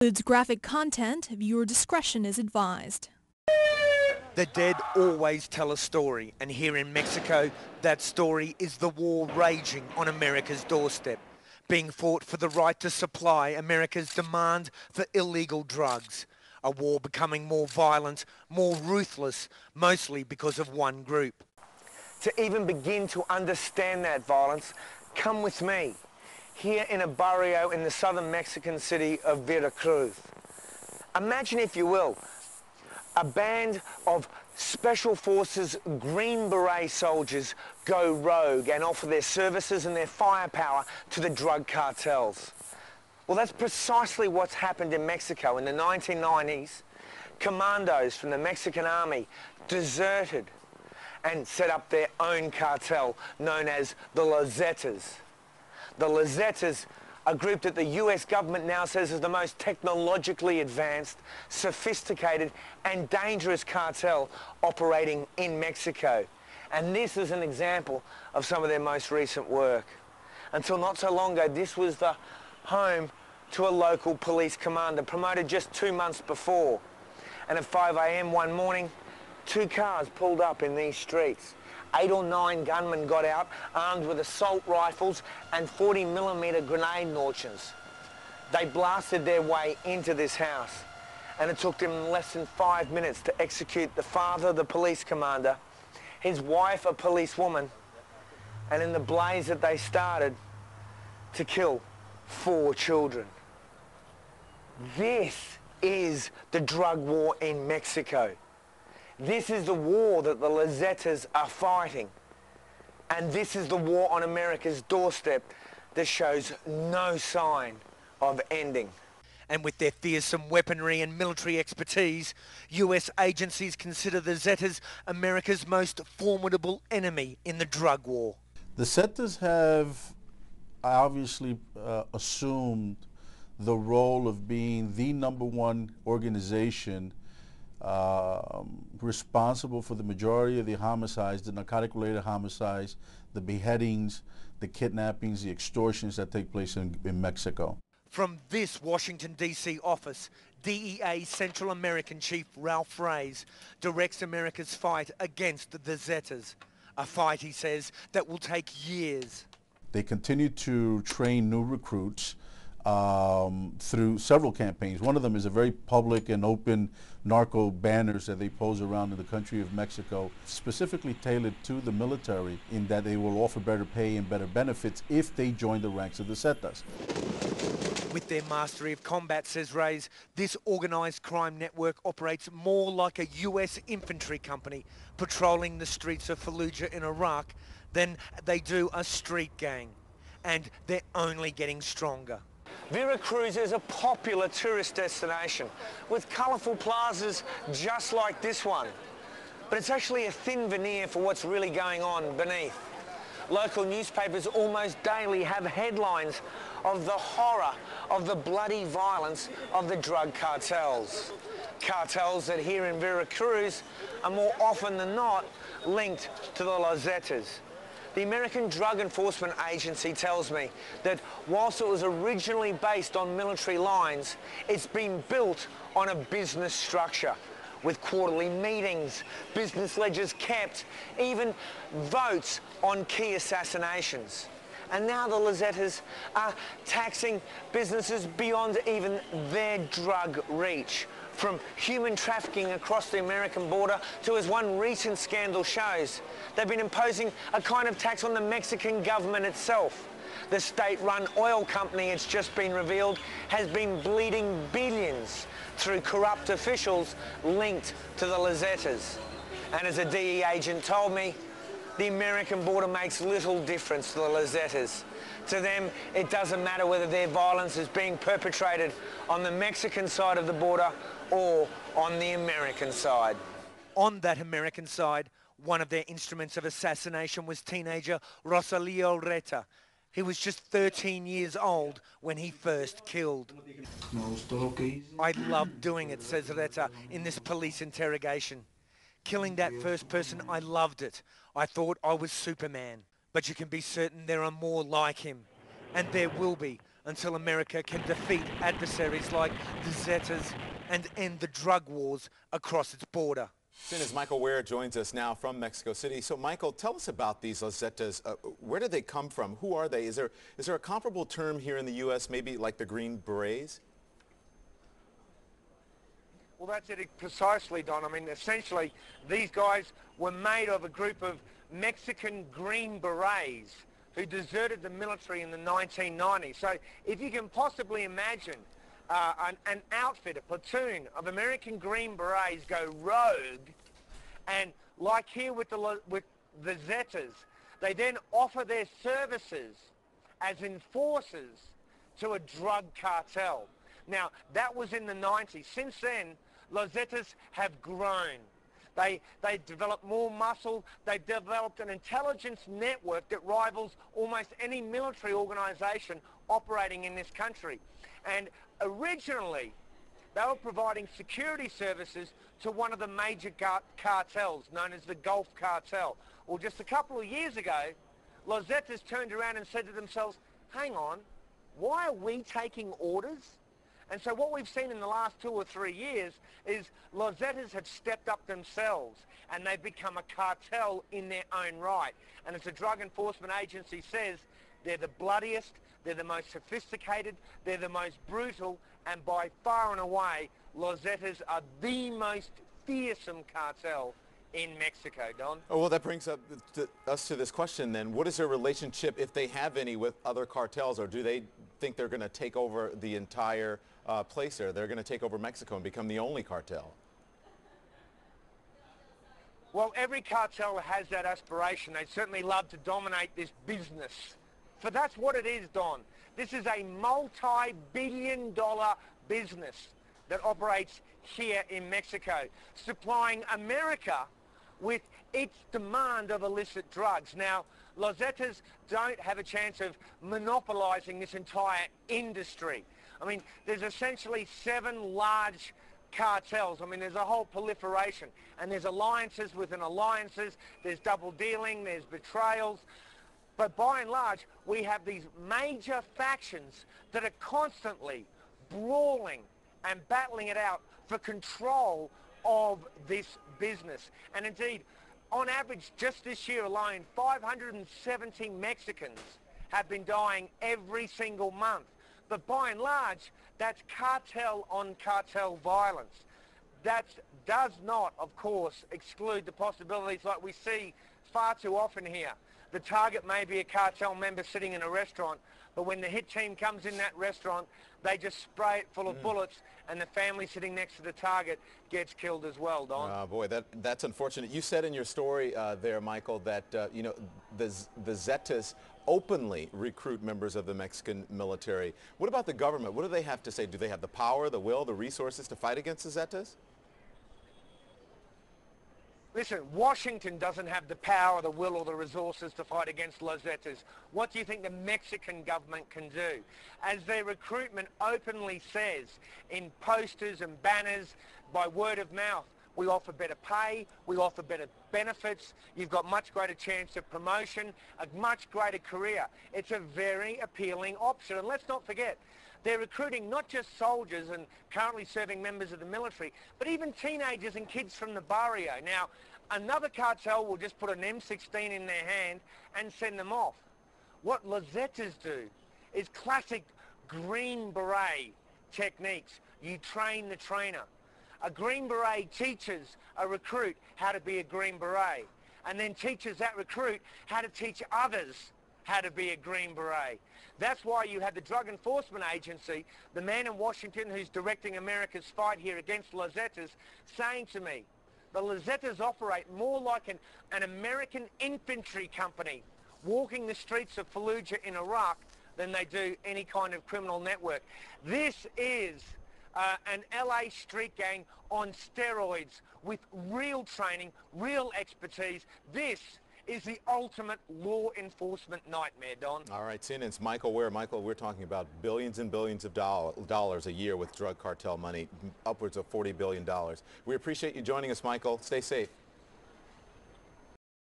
Includes graphic content. Viewer discretion is advised. The dead always tell a story, and here in Mexico, that story is the war raging on America's doorstep, being fought for the right to supply America's demand for illegal drugs. A war becoming more violent, more ruthless, mostly because of one group. To even begin to understand that violence, come with me, here in a barrio in the southern Mexican city of Veracruz. Imagine, if you will, a band of Special Forces Green Beret soldiers go rogue and offer their services and their firepower to the drug cartels. Well, that's precisely what's happened in Mexico. In the 1990s, commandos from the Mexican army deserted and set up their own cartel known as the Zetas. The Zetas, a group that the US government now says is the most technologically advanced, sophisticated and dangerous cartel operating in Mexico. And this is an example of some of their most recent work. Until not so long ago, this was the home to a local police commander promoted just 2 months before. And at 5 a.m. one morning, 2 cars pulled up in these streets. 8 or 9 gunmen got out, armed with assault rifles and 40mm grenade launchers. They blasted their way into this house, and it took them less than 5 minutes to execute the father, the police commander, his wife, a policewoman, and in the blaze that they started, to kill 4 children. This is the drug war in Mexico. This is the war that the Zetas are fighting. And this is the war on America's doorstep that shows no sign of ending. And with their fearsome weaponry and military expertise, US agencies consider the Zetas America's most formidable enemy in the drug war. The Zetas have obviously assumed the role of being the #1 organization responsible for the majority of the homicides, the narcotic-related homicides, the beheadings, the kidnappings, the extortions that take place in Mexico. From this Washington, D.C. office, DEA Central American Chief Ralph Reyes directs America's fight against the Zetas. A fight, he says, that will take years. They continue to train new recruits through several campaigns. One of them is a very public and open narco banners that they pose around in the country of Mexico, specifically tailored to the military, in that they will offer better pay and better benefits if they join the ranks of the Zetas. With their mastery of combat, says Reyes, this organised crime network operates more like a US infantry company patrolling the streets of Fallujah in Iraq than they do a street gang. And they're only getting stronger. Veracruz is a popular tourist destination with colourful plazas just like this one. But it's actually a thin veneer for what's really going on beneath. Local newspapers almost daily have headlines of the horror of the bloody violence of the drug cartels. Cartels that here in Veracruz are more often than not linked to the Zetas. The American Drug Enforcement Agency tells me that whilst it was originally based on military lines, it's been built on a business structure with quarterly meetings, business ledgers kept, even votes on key assassinations. And now the Zetas are taxing businesses beyond even their drug reach, from human trafficking across the American border to, as one recent scandal shows, they've been imposing a kind of tax on the Mexican government itself. The state-run oil company, it's just been revealed, has been bleeding billions through corrupt officials linked to the Zetas. And as a DE agent told me, the American border makes little difference to the Zetas. To them, it doesn't matter whether their violence is being perpetrated on the Mexican side of the border or on the American side. On that American side, one of their instruments of assassination was teenager Rosalio Reta. He was just 13 years old when he first killed. I loved doing it, says Reta in this police interrogation. Killing that first person, I loved it. I thought I was Superman. But you can be certain there are more like him. And there will be, until America can defeat adversaries like the Zetas and end the drug wars across its border. As Michael Ware joins us now from Mexico City. So Michael, tell us about these Zetas. Where did they come from? Who are they? Is there a comparable term here in the U.S., maybe like the Green Berets? Well, that's it precisely, Don. I mean, essentially, these guys were made of a group of Mexican Green Berets who deserted the military in the 1990s. So if you can possibly imagine an outfit, a platoon of American Green Berets go rogue, and like here with the Zetas, they then offer their services as enforcers to a drug cartel. Now, that was in the 90s. Since then, Los Zetas have grown. They developed more muscle. They've developed an intelligence network that rivals almost any military organization operating in this country. And originally, they were providing security services to one of the major cartels known as the Gulf Cartel. Well, just a couple of years ago, Los Zetas turned around and said to themselves, hang on, why are we taking orders? And so what we've seen in the last 2 or 3 years is Los Zetas have stepped up themselves and they've become a cartel in their own right. And as the Drug Enforcement Agency says, they're the bloodiest, they're the most sophisticated, they're the most brutal, and by far and away, Los Zetas are the most fearsome cartel in Mexico, Don. Oh, well, that brings us to this question then. What is their relationship, if they have any, with other cartels, or do they think they're going to take over the entire place there? They're going to take over Mexico and become the only cartel? Well, every cartel has that aspiration. They certainly love to dominate this business. For that's what it is, Don. This is a multi-billion-dollar business that operates here in Mexico, supplying America with its demand of illicit drugs. Now, Los Zetas don't have a chance of monopolizing this entire industry. I mean, there's essentially 7 large cartels. I mean, there's a whole proliferation, and there's alliances within alliances, there's double dealing, there's betrayals. But by and large, we have these major factions that are constantly brawling and battling it out for control of this business. And indeed, on average, just this year alone, 570 Mexicans have been dying every single month. But by and large, that's cartel on cartel violence. That does not, of course, exclude the possibilities like we see far too often here. The target may be a cartel member sitting in a restaurant, but when the hit team comes in that restaurant, they just spray it full of bullets, and the family sitting next to the target gets killed as well, Don. Oh, boy, that's unfortunate. You said in your story there, Michael, that, you know, the Zetas openly recruit members of the Mexican military. What about the government? What do they have to say? Do they have the power, the will, the resources to fight against the Zetas? Listen, Washington doesn't have the power, the will, or the resources to fight against Los Zetas. What do you think the Mexican government can do? As their recruitment openly says in posters and banners, by word of mouth, we offer better pay, we offer better benefits, you've got much greater chance of promotion, a much greater career. It's a very appealing option. And let's not forget, they're recruiting not just soldiers and currently serving members of the military, but even teenagers and kids from the barrio. Now, another cartel will just put an M16 in their hand and send them off. What Los Zetas do is classic Green Beret techniques. You train the trainer. A Green Beret teaches a recruit how to be a Green Beret, and then teaches that recruit how to teach others how to be a Green Beret. That's why you have the Drug Enforcement Agency, the man in Washington who's directing America's fight here against Los Zetas, saying to me, the Los Zetas operate more like an American infantry company walking the streets of Fallujah in Iraq than they do any kind of criminal network. This is an LA street gang on steroids with real training, real expertise. This is the ultimate law enforcement nightmare, Don. All right, CNN's Michael Ware. Michael, we're talking about billions and billions of dollars a year with drug cartel money, upwards of $40 billion. We appreciate you joining us, Michael. Stay safe.